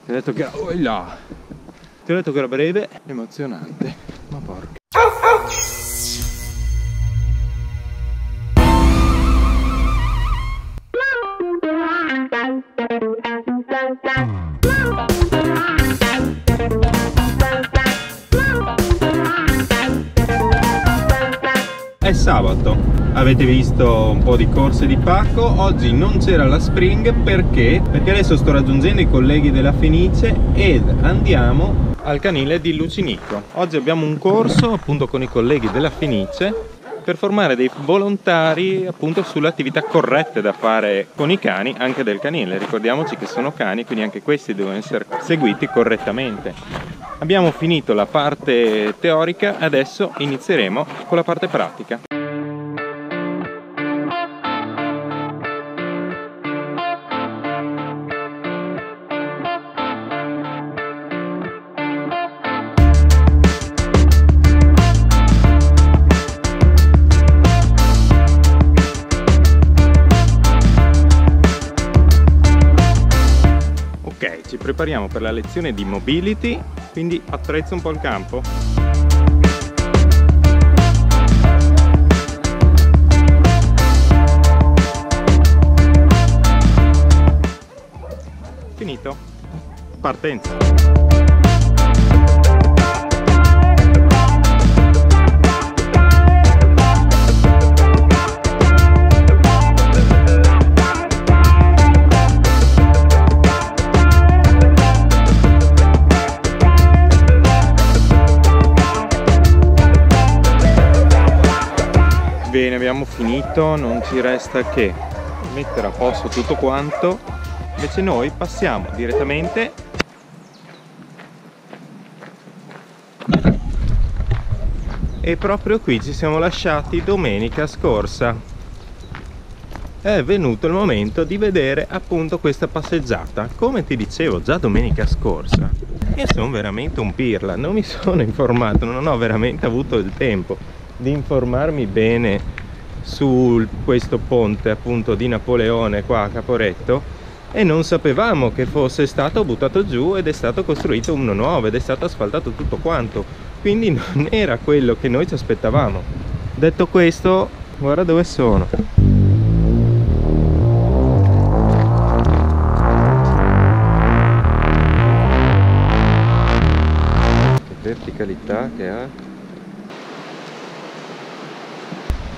Ti ho detto che era... Oh là! Ti ho detto che era breve, emozionante, ma porca. È sabato, avete visto un po' di corse di Paco. Oggi non c'era la Spring perché adesso sto raggiungendo i colleghi della Fenice ed andiamo al canile di Lucinico. Oggi abbiamo un corso appunto con i colleghi della Fenice per formare dei volontari appunto sulle attività corrette da fare con i cani anche del canile. Ricordiamoci che sono cani, quindi anche questi devono essere seguiti correttamente. Abbiamo finito la parte teorica, adesso inizieremo con la parte pratica. Ok, ci prepariamo per la lezione di mobility, quindi attrezzo un po' il campo. Finito. Partenza. Bene, abbiamo finito, non ci resta che mettere a posto tutto quanto, invece noi passiamo direttamente e proprio qui ci siamo lasciati domenica scorsa. È venuto il momento di vedere appunto questa passeggiata. Come ti dicevo già domenica scorsa, io sono veramente un pirla, non mi sono informato, non ho veramente avuto il tempo di informarmi bene su questo ponte appunto di Napoleone qua a Caporetto, e non sapevamo che fosse stato buttato giù ed è stato costruito uno nuovo ed è stato asfaltato tutto quanto, quindi non era quello che noi ci aspettavamo. Detto questo, guarda dove sono. Che verticalità che ha.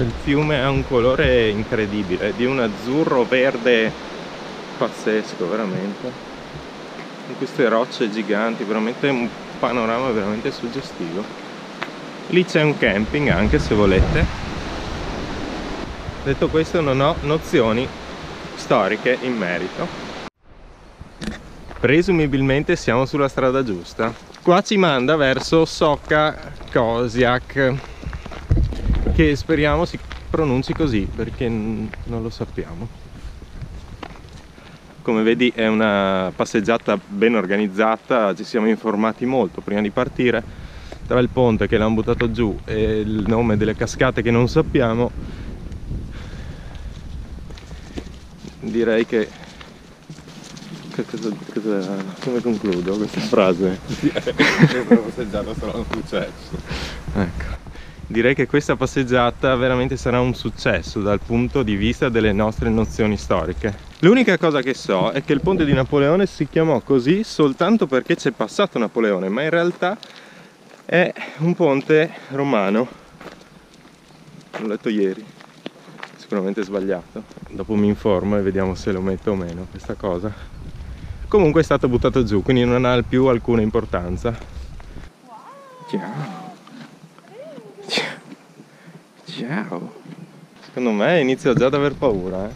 Il fiume ha un colore incredibile, di un azzurro verde pazzesco, veramente. Con queste rocce giganti, veramente un panorama veramente suggestivo. Lì c'è un camping anche se volete. Detto questo, non ho nozioni storiche in merito. Presumibilmente siamo sulla strada giusta. Qua ci manda verso Socca Kosiak, che speriamo si pronunci così perché non lo sappiamo. Come vedi è una passeggiata ben organizzata, ci siamo informati molto prima di partire. Tra il ponte che l'hanno buttato giù e il nome delle cascate che non sappiamo, direi che come concludo questa frase? La passeggiata sarà un successo. Ecco. Direi che questa passeggiata veramente sarà un successo dal punto di vista delle nostre nozioni storiche. L'unica cosa che so è che il ponte di Napoleone si chiamò così soltanto perché c'è passato Napoleone, ma in realtà è un ponte romano. L'ho letto ieri, sicuramente sbagliato. Dopo mi informo e vediamo se lo metto o meno questa cosa. Comunque è stato buttato giù, quindi non ha più alcuna importanza. Ciao. Ciao. Secondo me inizio già ad aver paura,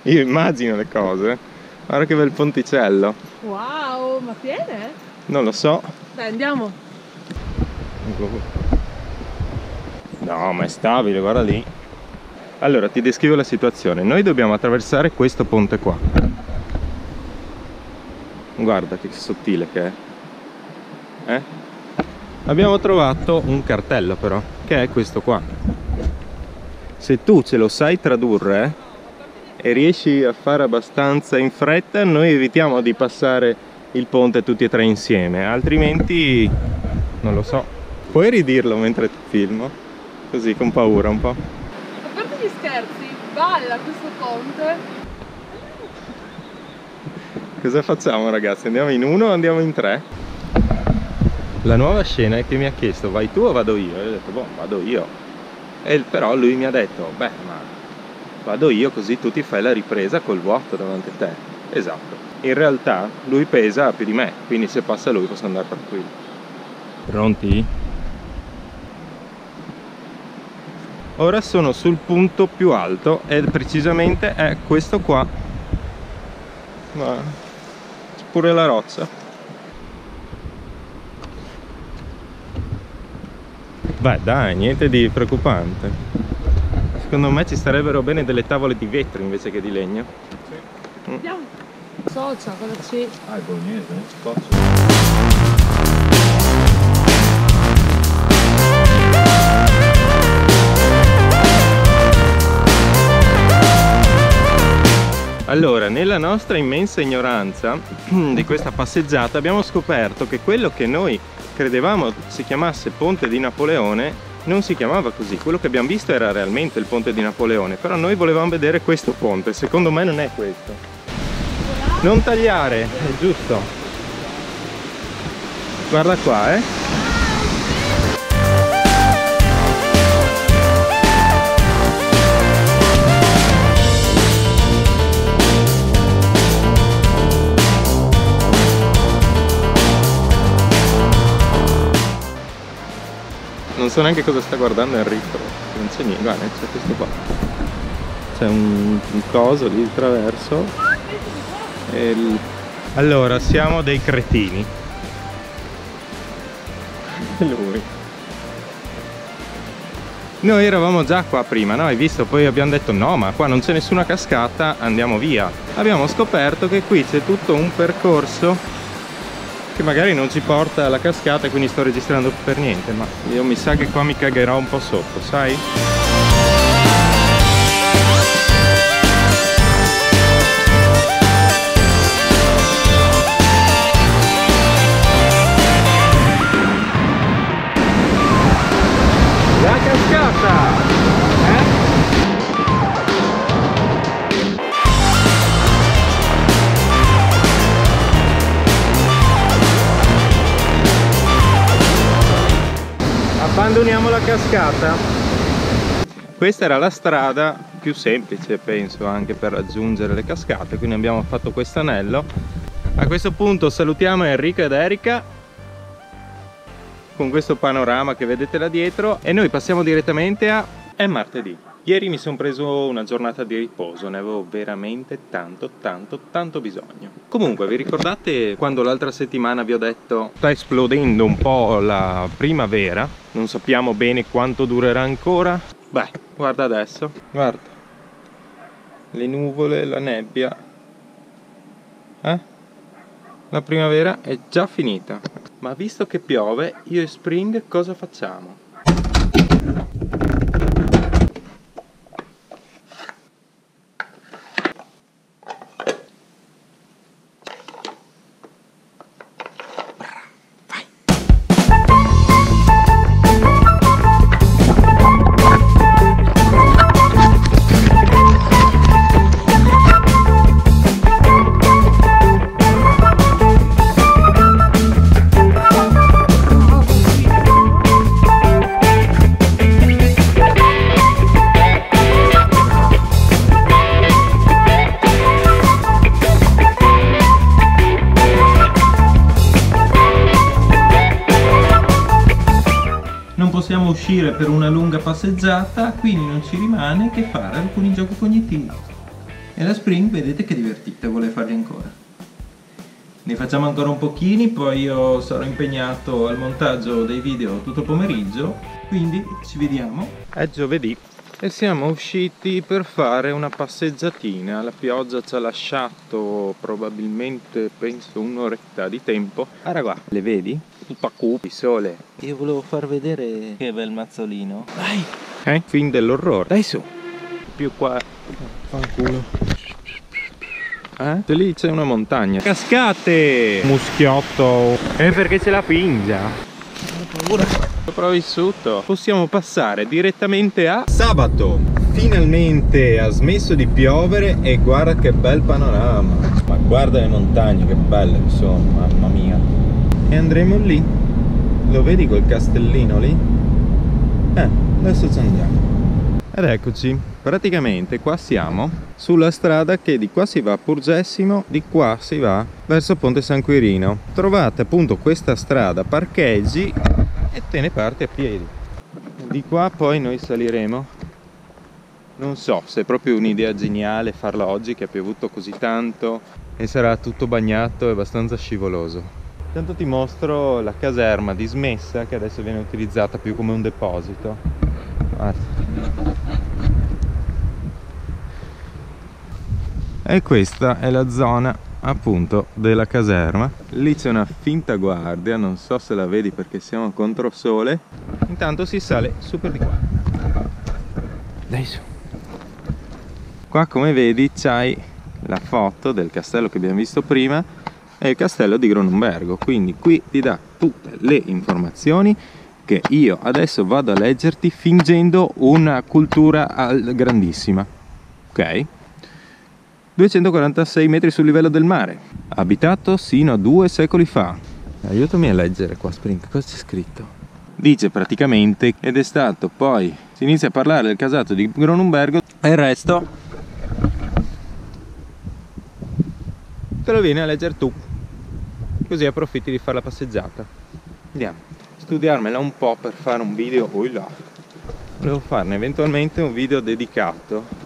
Io immagino le cose. Guarda che bel ponticello. Wow, ma piene? Non lo so. Dai, andiamo. No, ma è stabile, guarda lì. Allora, ti descrivo la situazione. Noi dobbiamo attraversare questo ponte qua. Guarda che sottile che è. Abbiamo trovato un cartello però, che è questo qua. Se tu ce lo sai tradurre e riesci a fare abbastanza in fretta, noi evitiamo di passare il ponte tutti e tre insieme, altrimenti non lo so. Puoi ridirlo mentre filmo? Così con paura un po'. A parte gli scherzi, balla questo ponte. Cosa facciamo ragazzi? Andiamo in uno o andiamo in tre? La nuova scena è che mi ha chiesto vai tu o vado io? E io ho detto boh, vado io. E però lui mi ha detto beh, ma vado io così tu ti fai la ripresa col vuoto davanti a te. Esatto. In realtà lui pesa più di me, quindi se passa lui posso andare tranquillo. Pronti? Ora sono sul punto più alto e precisamente è questo qua. Ma c'è pure la roccia. Beh dai, niente di preoccupante. Secondo me ci starebbero bene delle tavole di vetro invece che di legno. Andiamo. Socia, cosa c'è? Ah, il bolognese? Scotch. Allora, nella nostra immensa ignoranza di questa passeggiata abbiamo scoperto che quello che noi credevamo si chiamasse Ponte di Napoleone non si chiamava così. Quello che abbiamo visto era realmente il Ponte di Napoleone, però noi volevamo vedere questo ponte. Secondo me non è questo. Non tagliare, è giusto. Guarda qua, Non so neanche cosa sta guardando Enrico, non c'è niente, guarda, c'è questo qua. C'è un coso lì, il traverso. Allora, siamo dei cretini. Lui. Noi eravamo già qua prima, no? Hai visto? Poi abbiamo detto no, ma qua non c'è nessuna cascata, andiamo via. Abbiamo scoperto che qui c'è tutto un percorso che magari non ci porta alla cascata e quindi sto registrando per niente, ma io mi sa che qua mi cagherò un po' sotto, sai? La cascata! Abbandoniamo la cascata. Questa era la strada più semplice, penso, anche per raggiungere le cascate, quindi abbiamo fatto questo anello. A questo punto salutiamo Enrico ed Erika con questo panorama che vedete là dietro e noi passiamo direttamente a... è martedì. Ieri mi sono preso una giornata di riposo, ne avevo veramente tanto bisogno. Comunque, vi ricordate quando l'altra settimana vi ho detto sta esplodendo un po' la primavera? Non sappiamo bene quanto durerà ancora? Beh, guarda adesso, guarda. Le nuvole, la nebbia. La primavera è già finita. Ma visto che piove, io e Spring cosa facciamo? Possiamo uscire per una lunga passeggiata, quindi non ci rimane che fare alcuni giochi cognitivi. E la Spring vedete che divertita, vuole farli ancora. Ne facciamo ancora un pochini, poi io sarò impegnato al montaggio dei video tutto il pomeriggio, quindi ci vediamo. È giovedì e siamo usciti per fare una passeggiatina. La pioggia ci ha lasciato probabilmente, penso, un'oretta di tempo. Guarda qua, le vedi? Tutta cupi, sole. Io volevo far vedere che bel mazzolino. Dai! Fin dell'orrore. Dai su! Più qua. Fanculo. Se lì c'è una montagna. Cascate! Muschiotto. Perché c'è la pingia. Ho paura. Sopravvissuto. Possiamo passare direttamente a sabato. Finalmente ha smesso di piovere e guarda che bel panorama. Ma guarda le montagne che belle che sono, mamma mia. E andremo lì. Lo vedi quel castellino lì? Adesso ci andiamo. Ed eccoci, praticamente qua siamo sulla strada che di qua si va a Purgessimo, di qua si va verso Ponte San Quirino. Trovate appunto questa strada, parcheggi e te ne parti a piedi. Di qua poi noi saliremo. Non so se è proprio un'idea geniale farla oggi che ha piovuto così tanto e sarà tutto bagnato e abbastanza scivoloso. Intanto ti mostro la caserma dismessa che adesso viene utilizzata più come un deposito. Guarda. E questa è la zona appunto della caserma. Lì c'è una finta guardia, non so se la vedi perché siamo contro sole. Intanto si sale su per di qua. Dai su. Qua come vedi c'hai la foto del castello che abbiamo visto prima e il castello di Gronumbergo, quindi qui ti dà tutte le informazioni che io adesso vado a leggerti fingendo una cultura grandissima. Ok? 246 metri sul livello del mare, abitato sino a 2 secoli fa. Aiutami a leggere qua, Spring, cosa c'è scritto? Dice praticamente ed è stato poi, si inizia a parlare del casato di Gronumbergo e il resto te lo vieni a leggere tu, così approfitti di fare la passeggiata. Andiamo, studiarmela un po' per fare un video. Là. Volevo farne eventualmente un video dedicato.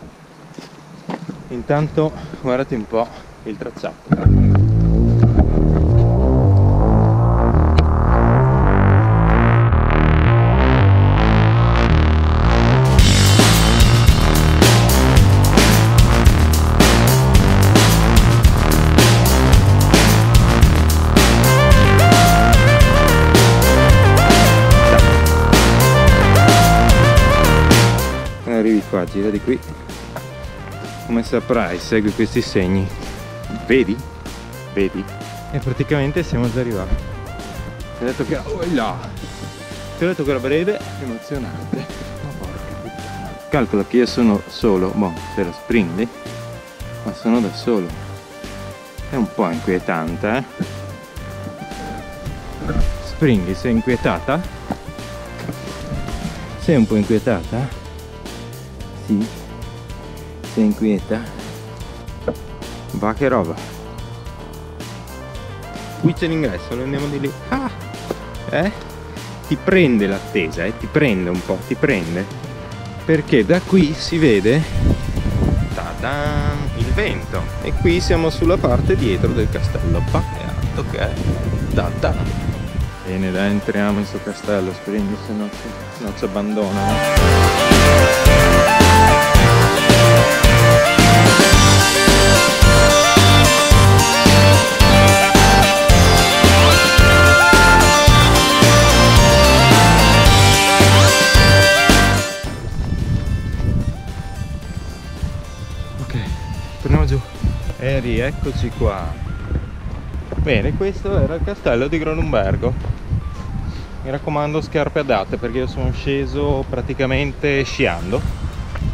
Intanto guardate un po' il tracciato. Arrivi qua, gira di qui. Come saprai, segui questi segni. Vedi? Vedi? E praticamente siamo già arrivati. Ti ho detto che là. Ti ho detto che era breve, emozionante. Ma porca puttana. Calcola che io sono solo, se la Spring, ma sono da solo. È un po' inquietante, Spring, sei inquietata? Sei un po' inquietata? Sì. Sei inquieta? Va che roba. Qui c'è l'ingresso, noi andiamo di lì. Ti prende l'attesa, ti prende un po', ti prende. Perché da qui si vede il vento. E qui siamo sulla parte dietro del castello. Ok. Bene, dai, entriamo in sto castello, Spring, se no ci abbandonano. Torniamo giù e rieccoci qua. Bene, questo era il castello di Gronumbergo. Mi raccomando, scarpe adatte perché io sono sceso praticamente sciando.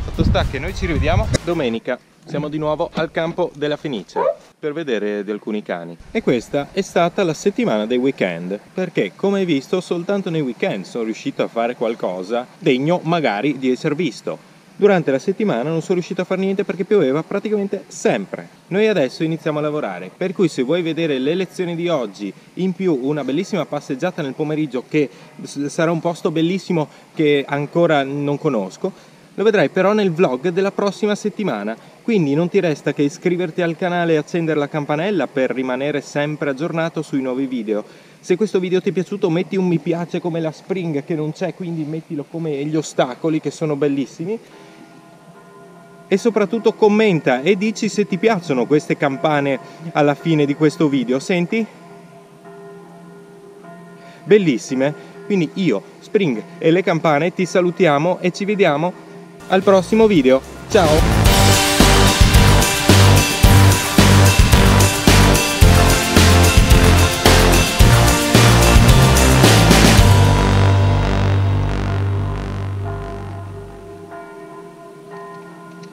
Fatto sta che noi ci rivediamo domenica. Siamo di nuovo al campo della Fenice per vedere di alcuni cani. E questa è stata la settimana dei weekend, perché come hai visto soltanto nei weekend sono riuscito a fare qualcosa degno magari di essere visto. Durante la settimana non sono riuscito a fare niente perché pioveva praticamente sempre. Noi adesso iniziamo a lavorare, per cui se vuoi vedere le lezioni di oggi, in più una bellissima passeggiata nel pomeriggio che sarà un posto bellissimo che ancora non conosco, lo vedrai però nel vlog della prossima settimana. Quindi non ti resta che iscriverti al canale e accendere la campanella per rimanere sempre aggiornato sui nuovi video. Se questo video ti è piaciuto metti un mi piace come la Spring che non c'è, quindi mettilo come gli ostacoli che sono bellissimi. E soprattutto commenta e dici se ti piacciono queste campane alla fine di questo video. Senti? Bellissime. Quindi io, Spring e le campane ti salutiamo e ci vediamo al prossimo video. Ciao!